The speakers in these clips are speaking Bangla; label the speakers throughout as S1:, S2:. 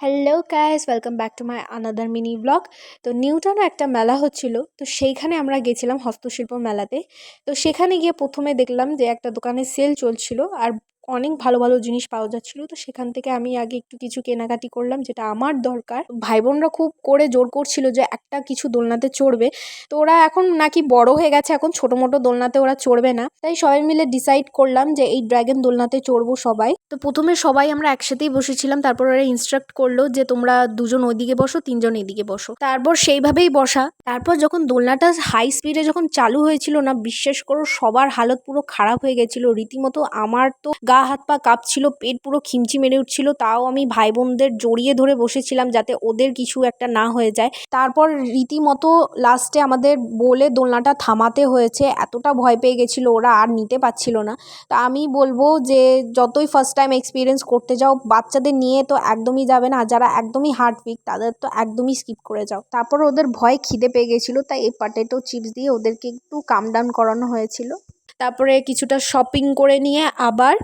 S1: Hello guys, welcome back to my another mini blog. তো নিউটাউনে একটা মেলা হচ্ছিল, তো সেইখানে আমরা গেছিলাম হস্তশিল্প মেলাতে। তো সেখানে গিয়ে প্রথমে দেখলাম যে একটা দোকানে সেল চলছিল আর অনেক ভালো ভালো জিনিস পাওয়া যাচ্ছিল। তো সেখান থেকে আমি আগে একটু কিছু কেনাকাটি করলাম যেটা আমার দরকার। ভাই বোনরা খুব করে জোর করছিল যে একটা কিছু দোলনাতে চড়বে। তো ওরা এখন নাকি বড় হয়ে গেছে, এখন ছোট মোটো দোলনাতে ওরা চড়বে না। তাই সবাই মিলে ডিসাইড করলাম যে এই ড্রাগন দোলনাতে চড়বো সবাই। তো প্রথমে সবাই আমরা একসাথেই বসেছিলাম, তারপর ওরা ইনস্ট্রাক্ট করলো যে তোমরা দুজন ওইদিকে বসো, তিনজন এদিকে বসো। তারপর সেইভাবেই বসা। তারপর যখন দোলনাটা হাই স্পিডে যখন চালু হয়েছিল না, বিশ্বাস করো সবার হালত পুরো খারাপ হয়ে গেছিল রীতিমতো। আমার তো গা হাত পা কাঁপছিল, পেট পুরো খিমচি মেরে উঠছিল, তাও আমি ভাই বোনদের জড়িয়ে ধরে বসেছিলাম যাতে ওদের কিছু একটা না হয়ে যায়। তারপর রীতিমতো লাস্টে আমাদের বলে দোলনাটা থামাতে হয়েছে, এতটা ভয় পেয়ে গেছিল ওরা, আর নিতে পারছিল না। তা আমি বলবো যে যতই ফার্স্ট টাইম এক্সপিরিয়েন্স করতে যাও, বাচ্চাদের নিয়ে তো একদমই যাবে না, যারা একদমই হার্ট উইক তাদের তো একদমই স্কিপ করে যাও। তারপর ওদের ভয় খিদে পেয়ে গেছিলো, তাই এই পটেটো চিপস দিয়ে ওদেরকে একটু কাম ডাউন করানো হয়েছিল। তারপরে কিছুটা শপিং করে নিয়ে আবার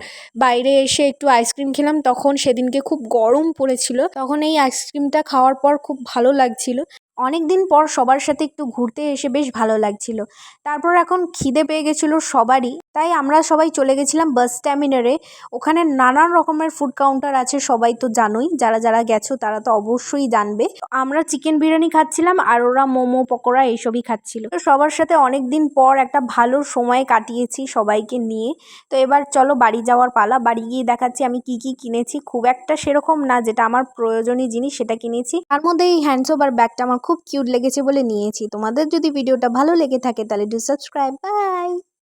S1: বাইরে এসে একটু আইসক্রিম খেলাম। তখন সেদিনকে খুব গরম পড়েছিল, তখন এই আইসক্রিমটা খাওয়ার পর খুব ভালো লাগছিল। অনেক দিন পর সবার সাথে একটু ঘুরতে এসে বেশ ভালো লাগছিল। তারপর এখন খিদে পেয়ে গেছিলো সবারই, তাই আমরা সবাই চলে গেছিলাম বাস টার্মিনালে। ওখানে নানান রকমের ফুড কাউন্টার আছে, সবাই তো জানোই, যারা যারা গেছো তারা তো অবশ্যই জানবে। আমরা চিকেন বিরিয়ানি খাচ্ছিলাম আর ওরা মোমো পকোড়া এইসবই খাচ্ছিল। তো সবার সাথে অনেক দিন পর একটা ভালো সময় কাটিয়েছি সবাইকে নিয়ে। তো এবার চলো বাড়ি যাওয়ার পালা। বাড়ি গিয়ে দেখাচ্ছি আমি কি কি কিনেছি। খুব একটা সেরকম না, যেটা আমার প্রয়োজনীয় জিনিস সেটা কিনেছি। তার মধ্যে এই হ্যান্ডসোপ আর ব্যাগটা আমার খুব কিউট লেগেছে বলে নিয়েছি। তোমাদের যদি ভিডিওটা ভালো লেগে থাকে তাহলে ডু সাবস্ক্রাইব। বাই।